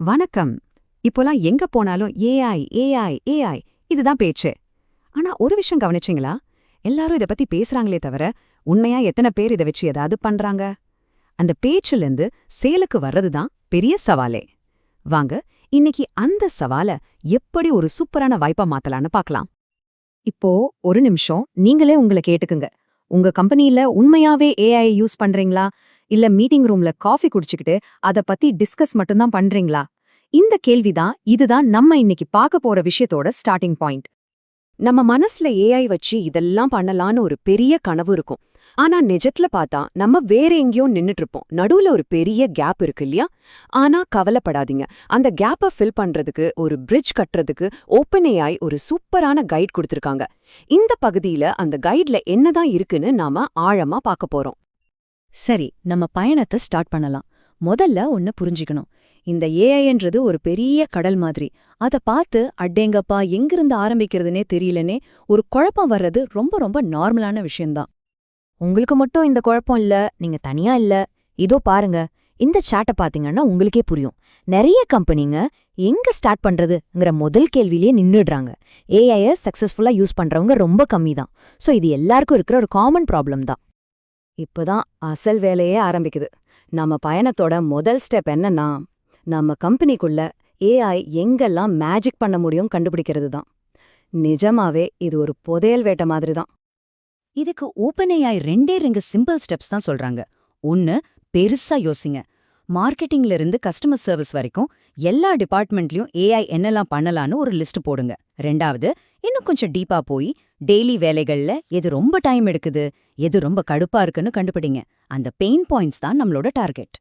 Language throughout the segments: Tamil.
வணக்கம். இப்போலாம் எங்க போனாலும் ஏஐ ஏஐ ஏஐ இதுதான் பேச்சு. ஆனா ஒரு விஷயம் கவனிச்சீங்களா? எல்லாரும் இத பத்தி பேசுறாங்களே தவிர உண்மையா எத்தனை பேர் இத வச்சு ஏதாவது பண்றாங்க? அந்த பேச்சுலேருந்து செயலுக்கு வர்றதுதான் பெரிய சவாலே. வாங்க, இன்னைக்கு அந்த சவால எப்படி ஒரு சூப்பரான வாய்ப்பா மாத்தலான்னு பார்க்கலாம். இப்போ ஒரு நிமிஷம் நீங்களே உங்களை கேட்டுக்குங்க. உங்க கம்பெனில உண்மையாவே ஏஐ யூஸ் பண்றீங்களா? இல்ல மீட்டிங் ரூம்ல காஃபி குடிச்சுக்கிட்டு அத பத்தி டிஸ்கஸ் மட்டும்தான் பண்றீங்களா? இந்த கேள்விதான் இதுதான் நம்ம இன்னைக்கு பார்க்க போற விஷயத்தோட ஸ்டார்டிங் பாயிண்ட். நம்ம மனசுல ஏஐ வச்சு இதெல்லாம் பண்ணலான்னு ஒரு பெரிய கனவு இருக்கும். ஆனா நிஜத்துல பார்த்தா நம்ம வேற எங்கேயோ நின்னுட்டு இருப்போம். நடுவுல ஒரு பெரிய கேப் இருக்கு இல்லையா? ஆனா கவலைப்படாதீங்க. அந்த கேப்பை ஃபில் பண்றதுக்கு, ஒரு பிரிட்ஜ் கட்டுறதுக்கு ஓப்பன் ஏஐ ஒரு சூப்பரான கைட் கொடுத்திருக்காங்க. இந்த பகுதியில அந்த கைட்ல என்னதான் இருக்குன்னு நாம ஆழமா பார்க்க போறோம். சரி, நம்ம பயணத்தை ஸ்டார்ட் பண்ணலாம். முதல்ல ஒன்னு புரிஞ்சுக்கணும். இந்த ஏஐன்றது ஒரு பெரிய கடல் மாதிரி. அத பார்த்து அடேங்கப்பா எங்கிருந்து ஆரம்பிக்கிறதுனே தெரியலனே ஒரு குழப்பம் வர்றது ரொம்ப ரொம்ப நார்மலான விஷயம்தான். உங்களுக்கு மட்டும் இந்த குழப்பம் இல்ல, நீங்க தனியா இல்ல. இதோ பாருங்க, இந்த சாட்டை பாத்தீங்கன்னா உங்களுக்கே புரியும். நிறைய கம்பெனிங்க எங்க ஸ்டார்ட் பண்றதுங்கிற முதல் கேள்வியிலேயே நின்னுடுறாங்க. ஏஐய சக்சஸ்ஃபுல்லா யூஸ் பண்றவங்க ரொம்ப கம்மி தான். சோ இது எல்லாருக்கும் இருக்கிற ஒரு காமன் ப்ராப்ளம் தான். இப்பதான் அசல் வேலையே ஆரம்பிக்குது. நம்ம பயணத்தோட முதல் ஸ்டெப் என்னன்னா, நம்ம கம்பெனிக்குள்ள ஏஐ எங்கெல்லாம் மேஜிக் பண்ண முடியும் கண்டுபிடிக்கிறது தான். நிஜமாவே இது ஒரு புதையல் வேட்டை மாதிரி தான். இதுக்கு ஓப்பன்ஏஐ ரெண்டே சிம்பிள் ஸ்டெப்ஸ் தான் சொல்றாங்க. ஒன்னு, பெருசா யோசிங்க. மார்க்கெட்டிங்ல இருந்து கஸ்டமர் சர்வீஸ் வரைக்கும் எல்லா டிபார்ட்மெண்ட்லயும் ஏஐ என்னெல்லாம் பண்ணலான்னு ஒரு லிஸ்ட் போடுங்க. ரெண்டாவது, இன்னும் கொஞ்சம் டீப்பா போய் டெய்லி வேலைகள்ல எது ரொம்ப டைம் எடுக்குது, எது ரொம்ப கடுப்பா இருக்குன்னு கண்டுபிடிங்க. அந்த பெயின் பாயிண்ட்ஸ் தான் நம்மளோட டார்கெட்.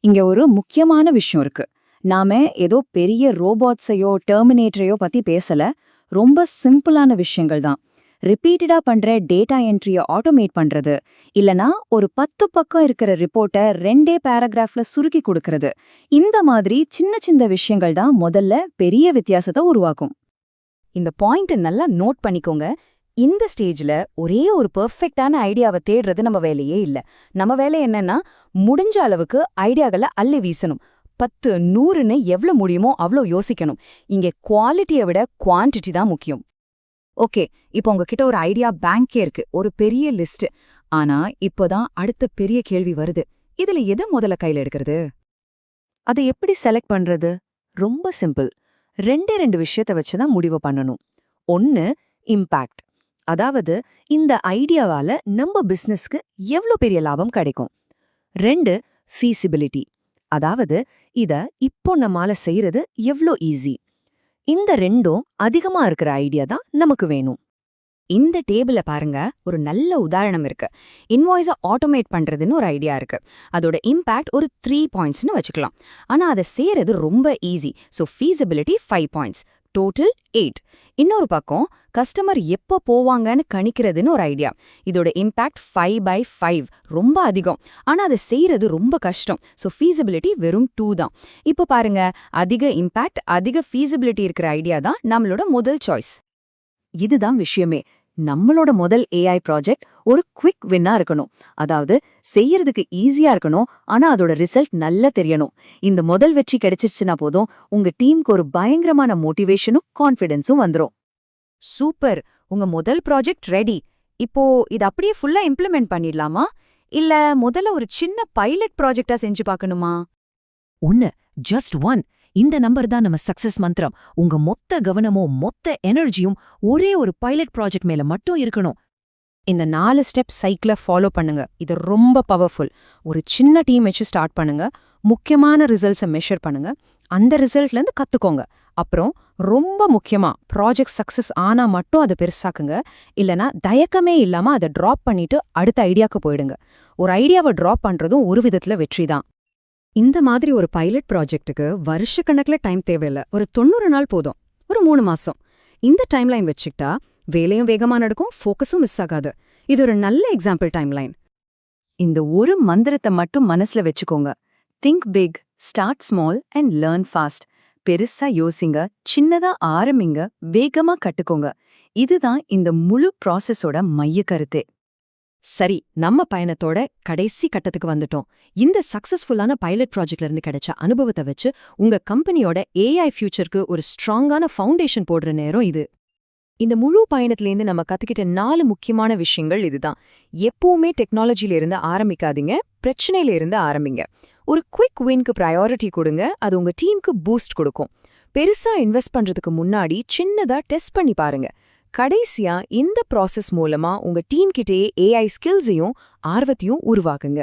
இங்க ஒரு முக்கியமான விஷயம் இருக்கு. நாம ஏதோ பெரிய ரோபோட்ஸையோ டெர்மினேட்டரையோ பத்தி பேசல. ரொம்ப சிம்பிளான விஷயங்கள் தான். ரிப்பீட்டடா பண்ற டேட்டா என்ட்ரிய ஆட்டோமேட் பண்றது, இல்லனா ஒரு 10 பக்கம் இருக்கிற ரிப்போர்ட்டை 2 பேராகிராஃப்ல சுருக்கி கொடுக்கறது. இந்த மாதிரி சின்ன சின்ன விஷயங்கள் தான் முதல்ல பெரிய வித்தியாசத்தை உருவாக்கும். இந்த பாயிண்ட் நல்லா நோட் பண்ணிக்கோங்க. இந்த ஸ்டேஜ்ல ஒரே ஒரு பெர்ஃபெக்ட்டான ஐடியாவை தேடுறது நம்ம வேலையே இல்ல. நம்ம வேலை என்னன்னா, முடிஞ்ச அளவுக்கு ஐடியாக்களை அள்ளி வீசணும். 10, 100ன்னு எவ்வளவு முடியுமோ அவ்வளோ யோசிக்கணும். இங்க குவாலிட்டியை விட குவான்டிட்டி தான் முக்கியம். ஓகே, இப்போ உங்ககிட்ட ஒரு ஐடியா பேங்கே இருக்கு, ஒரு பெரிய லிஸ்ட். ஆனா இப்போதான் அடுத்த பெரிய கேள்வி வருது. இதுல எதை முதல்ல கையில எடுக்கிறது? அதை எப்படி செலக்ட் பண்றது? ரொம்ப சிம்பிள். ரெண்டு விஷயத்த வச்சுதான் முடிவு பண்ணணும். ஒன்னு, இம்பாக்ட். அதாவது இந்த ஐடியாவால நம்ம பிசினஸ்க்கு எவ்ளோ பெரிய லாபம் கிடைக்கும். 2, ஃபீசிபிலிட்டி. அதாவது இத இப்போ நம்மால செய்யறது எவ்ளோ ஈஸி. இந்த ரெண்டும் அதிகமா இருக்கிற ஐடியா தான் நமக்கு வேணும். இந்த டேபிள பாருங்க, ஒரு நல்ல உதாரணம் இருக்கு. இன்வாய்ஸை ஆட்டோமேட் பண்றதுன்னு ஒரு ஐடியா இருக்கு. அதோட இம்பாக்ட் ஒரு 3 பாயிண்ட்ஸ்னு வச்சுக்கலாம். ஆனா அதை செய்யறது ரொம்ப easy. So feasibility 5 points, total 8. இன்னொரு பக்கம் கஸ்டமர் எப்போ போவாங்கன்னு கணிக்கிறதுன்னு ஒரு ஐடியா. இதோட இம்பாக்ட் 5/5, ரொம்ப அதிகம். ஆனா அதை செய்யறது ரொம்ப கஷ்டம். ஸோ ஃபீசிபிலிட்டி வெறும் 2 தான். இப்போ பாருங்க, அதிக இம்பாக்ட் அதிக ஃபீசிபிலிட்டி இருக்கிற ஐடியா தான் நம்மளோட முதல் சாய்ஸ். இதுதான் விஷயமே. நம்மளோட முதல் ஏஐ ப்ராஜெக்ட் ஒரு குவிக் வின்னா இருக்கணும். அதாவது செய்யறதுக்கு ஈஸியா இருக்கணும், ஆனா அதோட ரிசல்ட் நல்லா தெரியணும். இந்த முதல் வெற்றி கிடைச்சிருச்சுன்னா போதும், உங்க டீமுக்கு ஒரு பயங்கரமான மோட்டிவேஷனும் கான்ஃபிடன்ஸும் வந்துரும். சூப்பர், உங்க முதல் ப்ராஜெக்ட் ரெடி. இப்போ இது அப்படியே ஃபுல்லா இம்ப்ளிமெண்ட் பண்ணிடலாமா? இல்ல முதல்ல ஒரு சின்ன பைலட் ப்ராஜெக்டா செஞ்சு பார்க்கணுமா? ஒன்னு, ஜஸ்ட் ஒன். இந்த நம்பர் தான் நம்ம சக்சஸ் மந்திரம். உங்க மொத்த கவனமும் மொத்த எனர்ஜியும் ஒரே ஒரு பைலட் ப்ராஜெக்ட் மேல மட்டும் இருக்கணும். இந்த 4 ஸ்டெப் சைக்கிளை ஃபாலோ பண்ணுங்க. இது ரொம்ப பவர்ஃபுல். ஒரு சின்ன டீம் வச்சு ஸ்டார்ட் பண்ணுங்க. முக்கியமான ரிசல்ட்ஸை மெஷர் பண்ணுங்க. அந்த ரிசல்ட்லேருந்து கத்துக்கோங்க. அப்புறம் ரொம்ப முக்கியமா, ப்ராஜெக்ட் சக்சஸ் ஆனா மட்டும் அதை பெருசாக்குங்க. இல்லனா தயக்கமே இல்லாம அதை ட்ராப் பண்ணிட்டு அடுத்த ஐடியாக்கு போயிடுங்க. ஒரு ஐடியாவை ட்ராப் பண்றதும் ஒரு விதத்துல வெற்றி தான். இந்த மாதிரி ஒரு பைலட் ப்ராஜெக்ட்டுக்கு வருஷக்கணக்கில் டைம் தேவையில்ல. ஒரு 90 நாள் போதும், ஒரு 3 மாசம். இந்த டைம்லைன் வச்சுக்கிட்டா வேலையும் வேகமா நடக்கும், ஃபோக்கஸும் மிஸ் ஆகாது. இது ஒரு நல்ல எக்ஸாம்பிள் டைம்லைன். இந்த ஒரு மந்திரத்தை மட்டும் மனசுல வச்சுக்கோங்க. Think big, start small and learn fast. பெருசா யோசிங்க, சின்னதா ஆரம்பிங்க, வேகமா கட்டுக்கோங்க. இதுதான் இந்த முழு ப்ராசஸோட மைய கருத்தே. சரி, நம்ம பயணத்தோட கடைசி கட்டத்துக்கு வந்துட்டோம். இந்த சக்சஸ்ஃபுல்லான பைலட் ப்ராஜெக்ட்ல இருந்து கிடைச்ச அனுபவத்தை வச்சு உங்க கம்பெனியோட ஏஐ ஃபியூச்சருக்கு ஒரு ஸ்ட்ராங்கான ஃபவுண்டேஷன் போடுற நேரம் இது. இந்த முழு பயணத்திலேருந்து நம்ம கத்துக்கிட்ட 4 முக்கியமான விஷயங்கள் இதுதான். எப்பவுமே டெக்னாலஜில இருந்து ஆரம்பிக்காதீங்க, பிரச்சனையில இருந்து ஆரம்பிங்க. ஒரு குவிக் வின்க்கு ப்ரையாரிட்டி கொடுங்க, அது உங்க டீமுக்கு பூஸ்ட் கொடுக்கும். பெருசா இன்வெஸ்ட் பண்றதுக்கு முன்னாடி சின்னதா டெஸ்ட் பண்ணி பாருங்க. கடைசியா இந்த ப்ராசஸ் மூலமா உங்க டீம் கிட்டேயே ஏஐ ஸ்கில்ஸையும் ஆர்வத்தையும் உருவாக்குங்க.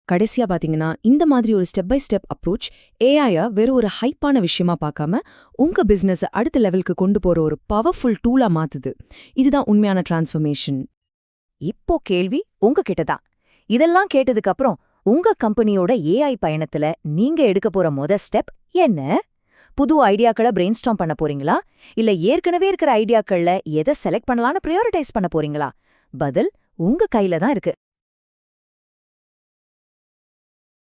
கடைசியா பாத்தீங்கன்னா, இந்த மாதிரி ஒரு ஸ்டெப் பை ஸ்டெப் அப்ரோச் ஏஐய வெறும் ஒரு ஹைப்பான விஷயமா பார்க்காம உங்க பிசினஸ் அடுத்த லெவலுக்கு கொண்டு போற ஒரு பவர்ஃபுல் டூலா மாத்துது. இதுதான் உண்மையான டிரான்ஸ்ஃபர்மேஷன். இப்போ கேள்வி உங்ககிட்ட தான். இதெல்லாம் கேட்டதுக்கு அப்புறம் உங்க கம்பெனியோட ஏஐ பயணத்துல நீங்க எடுக்க போற ஸ்டெப் என்ன? புது ஐடியாக்களை பிரெயின்ஸ்டார்ம் பண்ண போறீங்களா? இல்ல ஏற்கனவே இருக்கிற ஐடியாக்கள்ல எதை செலக்ட் பண்ணலாம்னு பிரையாரிட்டைஸ் பண்ண போறீங்களா? பதில் உங்க கையில தான் இருக்கு.